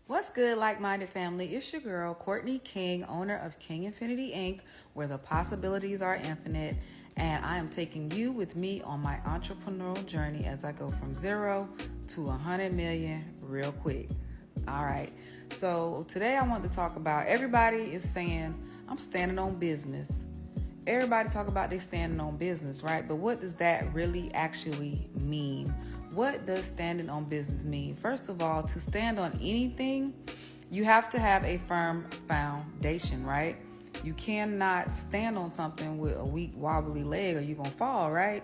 What's good, like-minded family? It's your girl, Courtney King, owner of King Infinity Inc., where the possibilities are infinite, and I am taking you with me on my entrepreneurial journey as I go from 0 to 100 million real quick. All right, so today I want to talk about, everybody is saying, I'm standing on business. Everybody talk about they standing on business, right? But what does that really actually mean? What does standing on business mean? First of all, to stand on anything, you have to have a firm foundation, right? You cannot stand on something with a weak, wobbly leg or you're going to fall, right?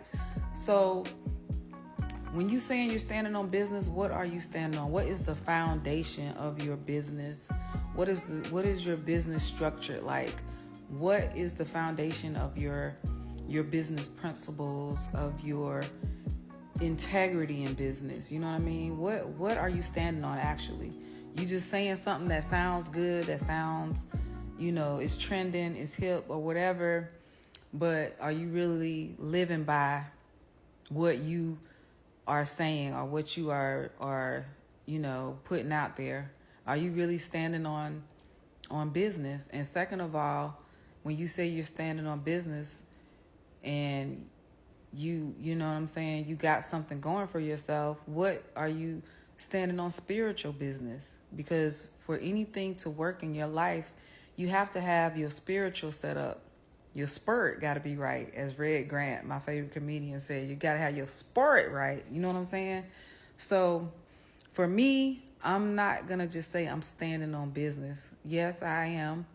So when you saying you're standing on business, what are you standing on? What is the foundation of your business? What is your business structured like? What is the foundation of your business principles, of your integrity in business? You know what I mean? What are you standing on actually? You just saying something that sounds good, that sounds, is trending, is hip or whatever, but are you really living by what you are saying or what you are putting out there? Are you really standing on business? And second of all, when you say you're standing on business and you know what I'm saying, you got something going for yourself, what are you standing on? Spiritual business. Because for anything to work in your life, you have to have your spiritual set up. Your spirit got to be right. As Red Grant, my favorite comedian, said, you got to have your spirit right. You know what I'm saying? So for me, I'm not going to just say I'm standing on business. Yes, I am.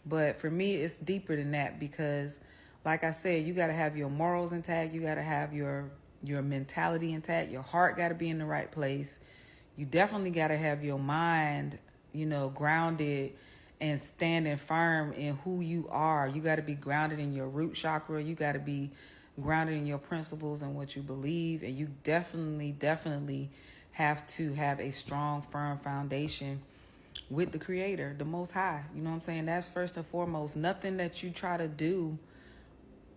But for me, it's deeper than that because, like I said, you got to have your morals intact. You got to have your mentality intact. Your heart got to be in the right place. You definitely got to have your mind, grounded and standing firm in who you are. You got to be grounded in your root chakra. You got to be grounded in your principles and what you believe. And you definitely have to have a strong, firm foundation with the Creator, the Most High. You know what I'm saying? That's first and foremost. Nothing that you try to do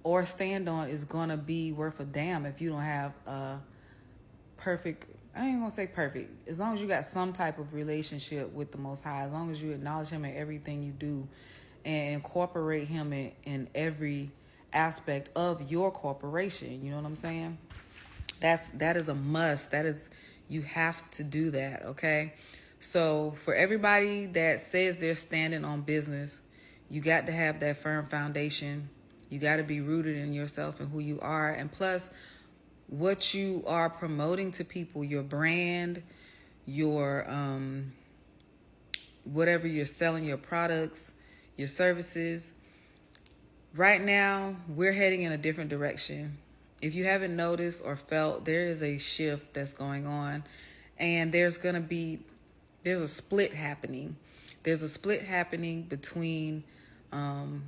or stand on is going to be worth a damn if you don't have a perfect, I ain't going to say perfect, as long as you got some type of relationship with the Most High, as long as you acknowledge Him in everything you do and incorporate Him in every aspect of your corporation. You know what I'm saying? That is a must. You have to do that, okay? So for everybody that says they're standing on business, you got to have that firm foundation. You got to be rooted in yourself and who you are. And plus, what you are promoting to people, your brand, your whatever you're selling, your products, your services. Right now, we're heading in a different direction. If you haven't noticed or felt, there is a shift that's going on, and there's a split happening. There's a split happening between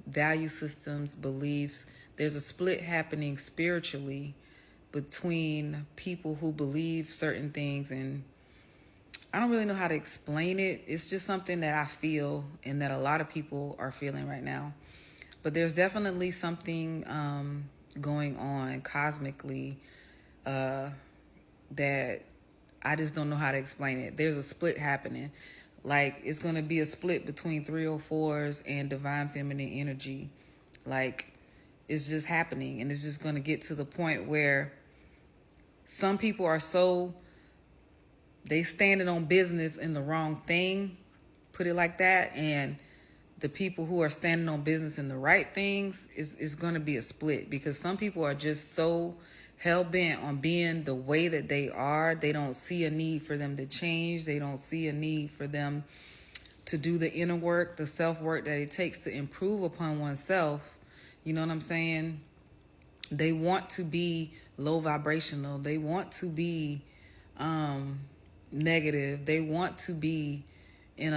value systems, beliefs. There's a split happening spiritually between people who believe certain things, and I don't really know how to explain it. It's just something that I feel and that a lot of people are feeling right now. But there's definitely something going on cosmically that I just don't know how to explain it. There's a split happening. Like, it's going to be a split between 304s and divine feminine energy. Like, it's just happening. And it's just going to get to the point where some people are they standing on business in the wrong thing, put it like that. And the people who are standing on business in the right things is going to be a split, because some people are just so hell-bent on being the way that they are. They don't see a need for them to change. They don't see a need for them to do the inner work, the self-work that it takes to improve upon oneself. You know what I'm saying? They want to be low vibrational. They want to be negative. They want to be in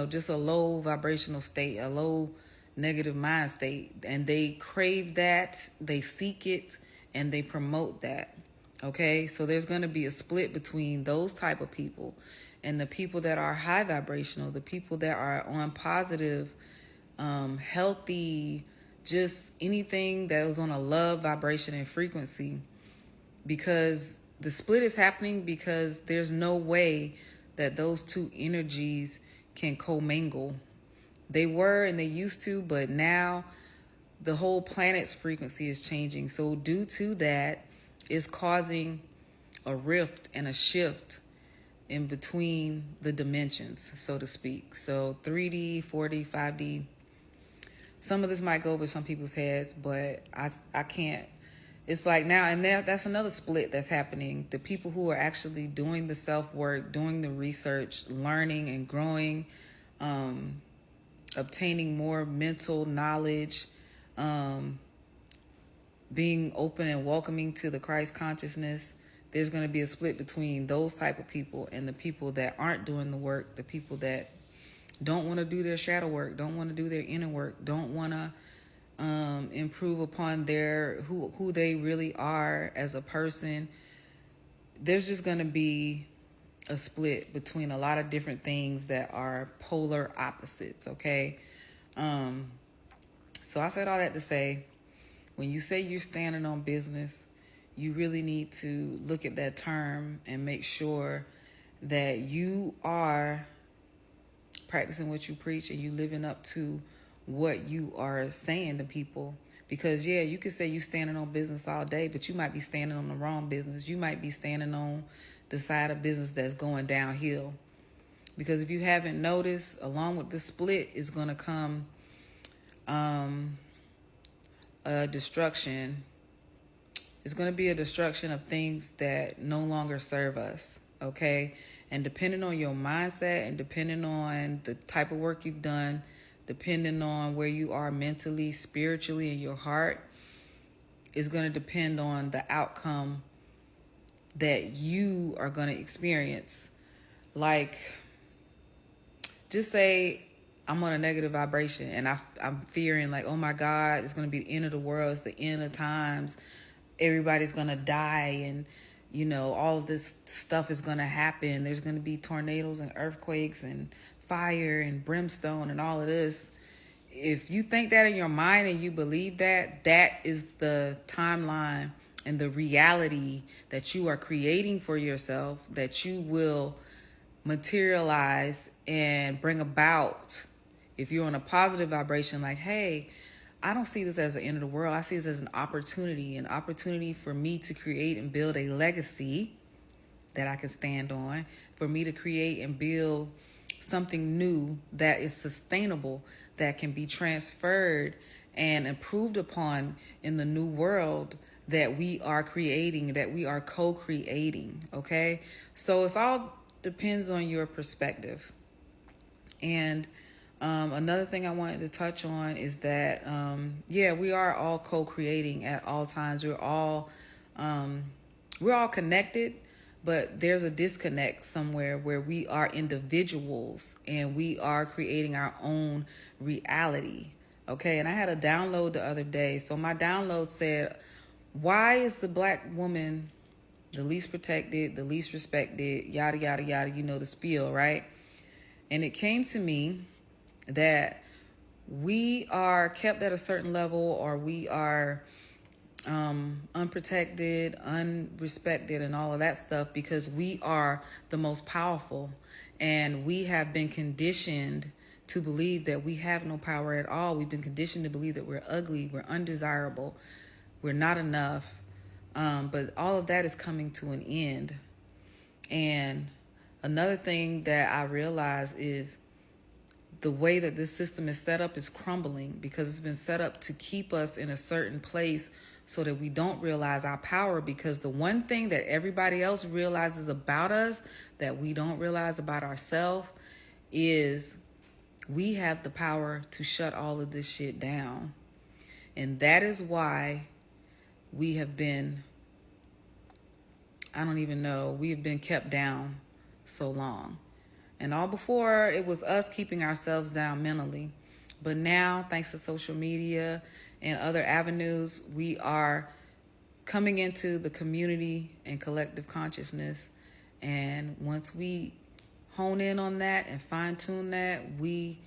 just a low vibrational state, a low negative mind state. And they crave that, they seek it, and they promote that. Okay, so there's going to be a split between those type of people and the people that are high vibrational, the people that are on positive, healthy, just anything that was on a love vibration and frequency. Because the split is happening because there's no way that those two energies can commingle. They were and they used to, but now the whole planet's frequency is changing. So due to that, it's causing a rift and a shift in between the dimensions, so to speak. So 3D, 4D, 5D. Some of this might go over some people's heads, but I can't. It's like now, and that's another split that's happening. The people who are actually doing the self-work, doing the research, learning and growing, obtaining more mental knowledge, being open and welcoming to the Christ consciousness. There's going to be a split between those type of people and the people that aren't doing the work, the people that don't want to do their shadow work, don't want to do their inner work, don't want to improve upon their who they really are as a person. There's just going to be a split between a lot of different things that are polar opposites, okay? So I said all that to say, when you say you're standing on business, you really need to look at that term and make sure that you are practicing what you preach and you living up to what you are saying to people. Because yeah, you could say you standing on business all day, but you might be standing on the wrong business. You might be standing on the side of business that's going downhill. Because if you haven't noticed, along with the split is going to come a destruction. It's going to be a destruction of things that no longer serve us, okay? And depending on your mindset and depending on the type of work you've done, depending on where you are mentally, spiritually, in your heart, is going to depend on the outcome that you are going to experience. Like, just say I'm on a negative vibration and I'm fearing like, oh my God, it's going to be the end of the world. It's the end of times. Everybody's going to die and, you know, all of this stuff is going to happen. There's going to be tornadoes and earthquakes and fire and brimstone and all of this. If you think that in your mind and you believe that, that is the timeline and the reality that you are creating for yourself, that you will materialize and bring about. If you're on a positive vibration, like, hey, I don't see this as the end of the world. I see this as an opportunity for me to create and build a legacy that I can stand on, for me to create and build something new that is sustainable, that can be transferred and improved upon in the new world that we are creating, that we are co-creating, okay? So it's all depends on your perspective. And another thing I wanted to touch on is that, yeah, we are all co-creating at all times. We're all connected, but there's a disconnect somewhere where we are individuals and we are creating our own reality. Okay. And I had a download the other day. So my download said, why is the Black woman the least protected, the least respected, yada, yada, yada, you know, the spiel, right? And it came to me that we are kept at a certain level, or we are unprotected, unrespected, and all of that stuff because we are the most powerful. And we have been conditioned to believe that we have no power at all. We've been conditioned to believe that we're ugly, we're undesirable, we're not enough. But all of that is coming to an end. And another thing that I realized is the way that this system is set up is crumbling because it's been set up to keep us in a certain place so that we don't realize our power. Because the one thing that everybody else realizes about us that we don't realize about ourselves is we have the power to shut all of this shit down. And that is why we have been, I don't even know, we have been kept down so long. And all before, it was us keeping ourselves down mentally. But now, thanks to social media and other avenues, we are coming into the community and collective consciousness. And once we hone in on that and fine tune that, we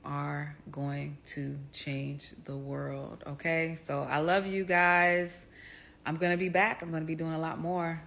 are going to change the world. Okay, so I love you guys. I'm going to be back. I'm going to be doing a lot more.